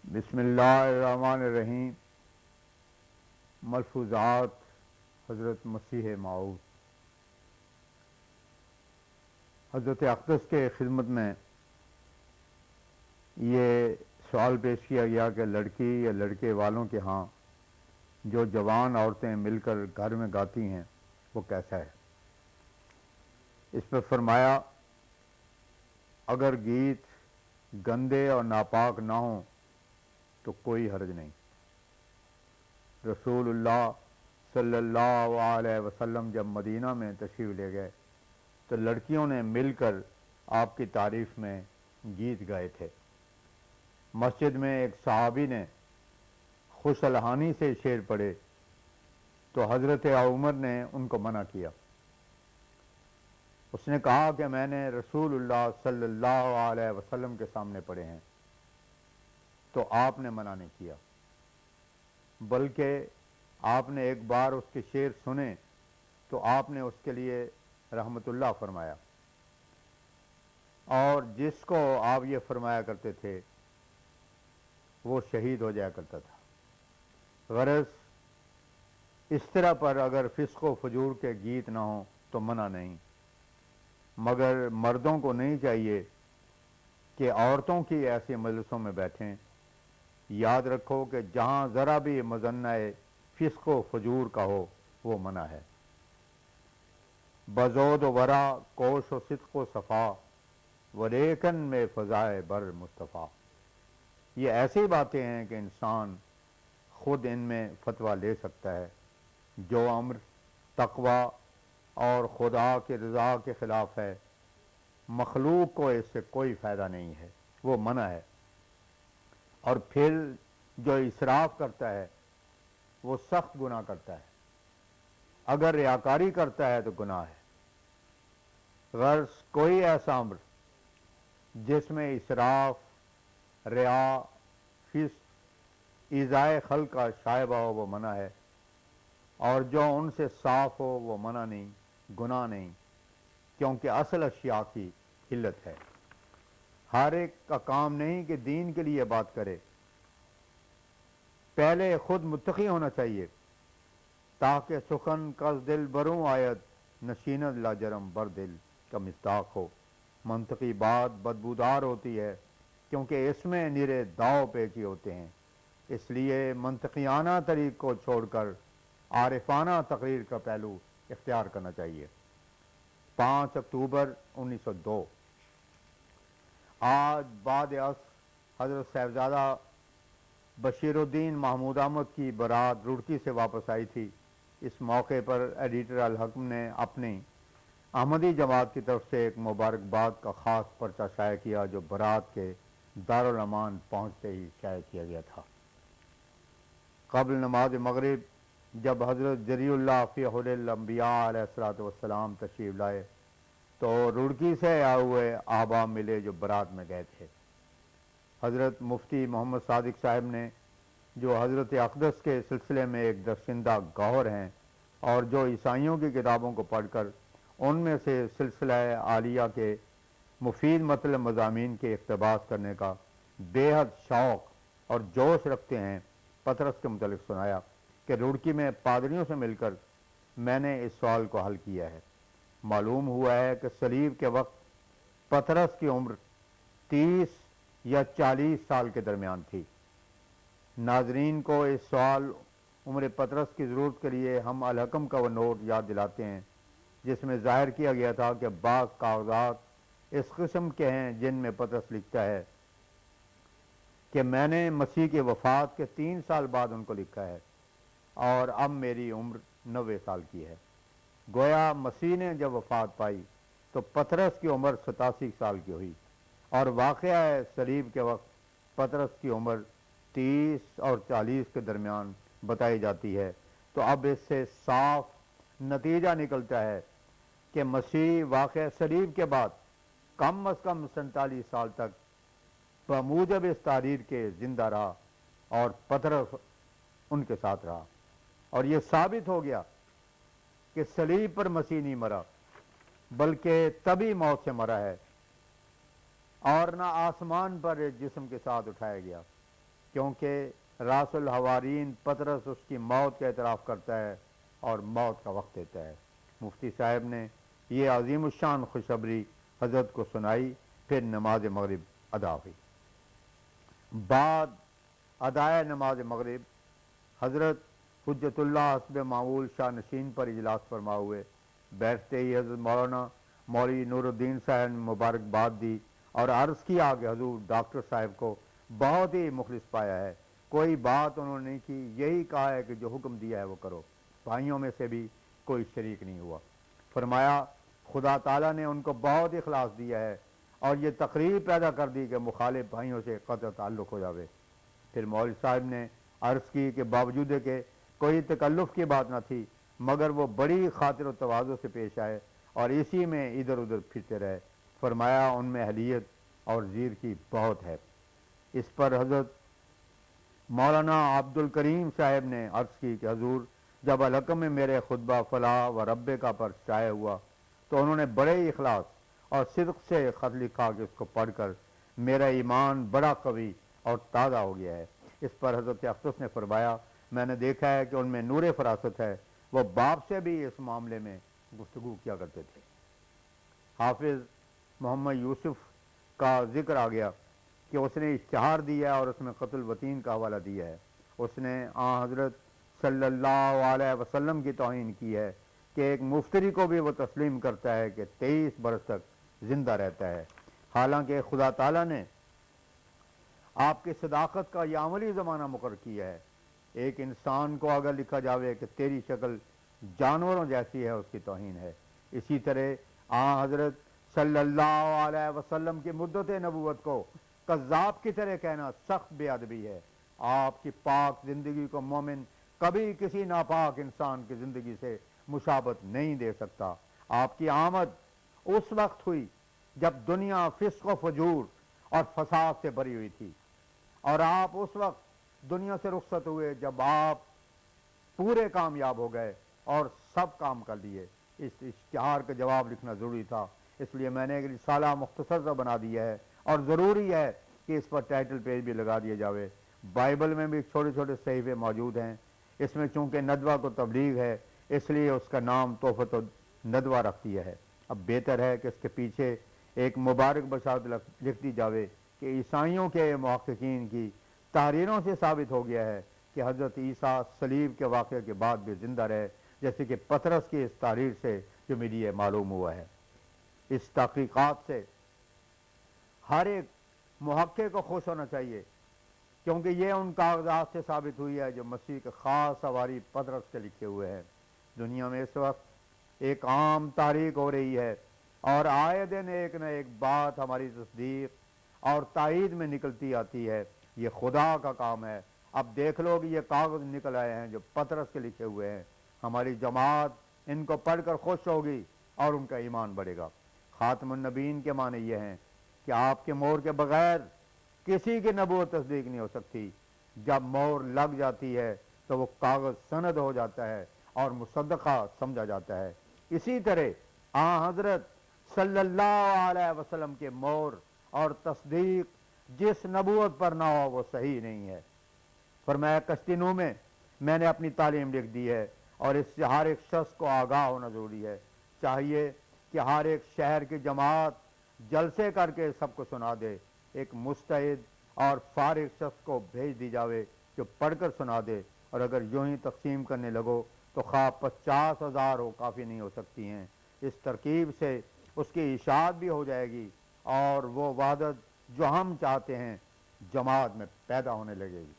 بسم اللہ الرحمن الرحیم۔ ملفوظات حضرت مسیح موعود۔ حضرت اقدس کے خدمت میں یہ سوال پیش کیا گیا کہ لڑکی یا لڑکے والوں کے ہاں جو جوان عورتیں مل کر گھر میں گاتی ہیں وہ کیسا ہے؟ اس پر فرمایا اگر گیت گندے اور ناپاک نہ ہوں تو کوئی حرج نہیں۔ رسول اللہ صلی اللہ علیہ وسلم جب مدینہ میں تشریف لے گئے تو لڑکیوں نے مل کر آپ کی تعریف میں گیت گائے تھے۔ مسجد میں ایک صحابی نے خوش الحانی سے شعر پڑھے تو حضرت عمر نے ان کو منع کیا۔ اس نے کہا کہ میں نے رسول اللہ صلی اللہ علیہ وسلم کے سامنے پڑھے ہیں، تو آپ نے منع نہیں کیا، بلکہ آپ نے ایک بار اس کے شعر سنے تو آپ نے اس کے لیے رحمت اللہ فرمایا، اور جس کو آپ یہ فرمایا کرتے تھے وہ شہید ہو جایا کرتا تھا۔ غرض اس طرح پر اگر فسق و فجور کے گیت نہ ہوں تو منع نہیں، مگر مردوں کو نہیں چاہیے کہ عورتوں کی ایسی مجلسوں میں بیٹھیں۔ یاد رکھو کہ جہاں ذرا بھی مظنہ فسق و فجور کا ہو وہ منع ہے۔ بزود و ورا کوش و صدق و صفا ولیکن میں فضائے بر مصطفیٰ۔ یہ ایسی باتیں ہیں کہ انسان خود ان میں فتویٰ لے سکتا ہے۔ جو امر تقوی اور خدا کی رضا کے خلاف ہے، مخلوق کو اس سے کوئی فائدہ نہیں ہے، وہ منع ہے۔ اور پھر جو اسراف کرتا ہے وہ سخت گناہ کرتا ہے۔ اگر ریاکاری کرتا ہے تو گناہ ہے۔ غرض کوئی ایسا امر جس میں اسراف، ریا، فسق، ایذائے خلق کا شائبہ ہو وہ منع ہے، اور جو ان سے صاف ہو وہ منع نہیں، گناہ نہیں، کیونکہ اصل اشیاء کی علت ہے۔ ہر ایک کا کام نہیں کہ دین کے لیے بات کرے، پہلے خود متقی ہونا چاہیے تاکہ سخن کس دل بروں آیت نشیند لاجرم بر دل کا مصداق ہو۔ منطقی بات بدبودار ہوتی ہے کیونکہ اس میں نرے داؤ پیچی ہوتے ہیں، اس لیے منطقیانہ طریق کو چھوڑ کر عارفانہ تقریر کا پہلو اختیار کرنا چاہیے۔ 5 اکتوبر 1902۔ آج بعد عصر حضرت صاحبزادہ بشیر الدین محمود احمد کی برات رڑکی سے واپس آئی تھی۔ اس موقع پر ایڈیٹر الحکم نے اپنی احمدی جماعت کی طرف سے ایک مبارکباد کا خاص پرچہ شائع کیا جو برات کے دارالامان پہنچتے ہی شائع کیا گیا تھا۔ قبل نماز مغرب جب حضرت جری اللہ فی حل الانبیاء علیہ السلام تشریف لائے تو رڑکی سے آئے ہوئے احباب ملے جو برات میں گئے تھے۔ حضرت مفتی محمد صادق صاحب نے، جو حضرت اقدس کے سلسلے میں ایک درسندہ گوہر ہیں اور جو عیسائیوں کی کتابوں کو پڑھ کر ان میں سے سلسلہ عالیہ کے مفید مطلب مضامین کے اقتباس کرنے کا بے حد شوق اور جوش رکھتے ہیں، پطرس کے متعلق سنایا کہ رڑکی میں پادریوں سے مل کر میں نے اس سوال کو حل کیا ہے۔ معلوم ہوا ہے کہ صلیب کے وقت پطرس کی عمر 30 یا 40 سال کے درمیان تھی۔ ناظرین کو اس سوال عمر پطرس کی ضرورت کے لیے ہم الحکم کا وہ نوٹ یاد دلاتے ہیں جس میں ظاہر کیا گیا تھا کہ بعض کاغذات اس قسم کے ہیں جن میں پطرس لکھتا ہے کہ میں نے مسیح کی وفات کے 3 سال بعد ان کو لکھا ہے اور اب میری عمر 90 سال کی ہے۔ گویا مسیح نے جب وفات پائی تو پطرس کی عمر 87 سال کی ہوئی، اور واقعہ ہے صلیب کے وقت پطرس کی عمر 30 اور 40 کے درمیان بتائی جاتی ہے۔ تو اب اس سے صاف نتیجہ نکلتا ہے کہ مسیح واقعہ صلیب کے بعد کم از کم 47 سال تک بموجب اس تحریر کے زندہ رہا اور پطرس ان کے ساتھ رہا، اور یہ ثابت ہو گیا کہ صلیب پر مسیح نہیں مرا بلکہ طبی موت سے مرا ہے، اور نہ آسمان پر ایک جسم کے ساتھ اٹھایا گیا۔ کیونکہ راس الحوارین پطرس اس کی موت کا اعتراف کرتا ہے اور موت کا وقت دیتا ہے۔ مفتی صاحب نے یہ عظیم الشان خوشخبری حضرت کو سنائی، پھر نماز مغرب ادا ہوئی۔ بعد ادائے نماز مغرب حضرت حجت اللہ حسب معمول شاہ نشین پر اجلاس فرما ہوئے۔ بیٹھتے ہی حضرت مولانا مولوی نور الدین صاحب نے مبارکباد دی اور عرض کیا کہ حضور ڈاکٹر صاحب کو بہت ہی مخلص پایا ہے، کوئی بات انہوں نے نہیں کی، یہی کہا ہے کہ جو حکم دیا ہے وہ کرو۔ بھائیوں میں سے بھی کوئی شریک نہیں ہوا۔ فرمایا خدا تعالیٰ نے ان کو بہت اخلاص دیا ہے اور یہ تقریب پیدا کر دی کہ مخالف بھائیوں سے قطع تعلق ہو جاوے۔ پھر مولوی صاحب نے عرض کی کہ باوجود کہ کوئی تکلف کی بات نہ تھی مگر وہ بڑی خاطر و تواضع سے پیش آئے اور اسی میں ادھر ادھر پھرتے رہے۔ فرمایا ان میں اہلیت اور زیر کی بہت ہے۔ اس پر حضرت مولانا عبد الکریم صاحب نے عرض کی کہ حضور جب الحکم میں میرے خطبہ فلاح و رب کا پر شائع ہوا تو انہوں نے بڑے اخلاص اور صدق سے خط لکھا کہ اس کو پڑھ کر میرا ایمان بڑا قوی اور تازہ ہو گیا ہے۔ اس پر حضرت اقدس نے فرمایا میں نے دیکھا ہے کہ ان میں نور فراست ہے، وہ باپ سے بھی اس معاملے میں گفتگو کیا کرتے تھے۔ حافظ محمد یوسف کا ذکر آ گیا کہ اس نے اشتہار دیا اور اس میں قتل وطین کا حوالہ دیا ہے۔ اس نے آن حضرت صلی اللہ علیہ وسلم کی توہین کی ہے کہ ایک مفتری کو بھی وہ تسلیم کرتا ہے کہ 23 برس تک زندہ رہتا ہے، حالانکہ خدا تعالیٰ نے آپ کی صداقت کا یہ عملی زمانہ مقرر کیا ہے۔ ایک انسان کو اگر لکھا جاوے کہ تیری شکل جانوروں جیسی ہے، اس کی توہین ہے۔ اسی طرح آن حضرت صلی اللہ علیہ وسلم کی مدت نبوت کو کذاب کی طرح کہنا سخت بے ادبی ہے۔ آپ کی پاک زندگی کو مومن کبھی کسی ناپاک انسان کی زندگی سے مشابہت نہیں دے سکتا۔ آپ کی آمد اس وقت ہوئی جب دنیا فسق و فجور اور فساد سے بھری ہوئی تھی، اور آپ اس وقت دنیا سے رخصت ہوئے جب آپ پورے کامیاب ہو گئے اور سب کام کر لیے۔ اس اشتہار کا جواب لکھنا ضروری تھا، اس لیے میں نے ایک رسالہ مختصر سا بنا دیا ہے اور ضروری ہے کہ اس پر ٹائٹل پیج بھی لگا دیا جاوے۔ بائبل میں بھی چھوٹے چھوٹے صحیفے موجود ہیں، اس میں چونکہ ندوہ کو تبلیغ ہے اس لیے اس کا نام تحفۃ الندوہ رکھ دیا ہے۔ اب بہتر ہے کہ اس کے پیچھے ایک مبارک بشارت لکھ دی جاوے کہ عیسائیوں کے محققین کی تحریروں سے ثابت ہو گیا ہے کہ حضرت عیسیٰ صلیب کے واقعے کے بعد بھی زندہ رہے، جیسے کہ پطرس کی اس تحریر سے جو مجھے معلوم ہوا ہے۔ اس تحقیقات سے ہر ایک محقق کو خوش ہونا چاہیے، کیونکہ یہ ان کاغذات سے ثابت ہوئی ہے جو مسیح کے خاص سواری پطرس کے لکھے ہوئے ہیں۔ دنیا میں اس وقت ایک عام تحریک ہو رہی ہے اور آئے دن ایک نہ ایک بات ہماری تصدیق اور تائید میں نکلتی آتی ہے۔ یہ خدا کا کام ہے۔ اب دیکھ لو کہ یہ کاغذ نکل آئے ہیں جو پطرس کے لکھے ہوئے ہیں۔ ہماری جماعت ان کو پڑھ کر خوش ہوگی اور ان کا ایمان بڑھے گا۔ خاتم النبیین کے معنی یہ ہیں کہ آپ کے مہر کے بغیر کسی کی نبوت تصدیق نہیں ہو سکتی۔ جب مہر لگ جاتی ہے تو وہ کاغذ سند ہو جاتا ہے اور مصدقہ سمجھا جاتا ہے۔ اسی طرح حضرت صلی اللہ علیہ وسلم کے مہر اور تصدیق جس نبوت پر نہ ہو وہ صحیح نہیں ہے۔ فرمایا کشتی نو میں نے اپنی تعلیم لکھ دی ہے اور اس سے ہر ایک شخص کو آگاہ ہونا ضروری ہے۔ چاہیے کہ ہر ایک شہر کی جماعت جلسے کر کے سب کو سنا دے، ایک مستعد اور فارغ شخص کو بھیج دی جاوے جو پڑھ کر سنا دے، اور اگر یوں ہی تقسیم کرنے لگو تو خواہ 50,000 ہو کافی نہیں ہو سکتی ہیں۔ اس ترکیب سے اس کی اشاعت بھی ہو جائے گی اور وہ وحدت جو ہم چاہتے ہیں جماعت میں پیدا ہونے لگے گی۔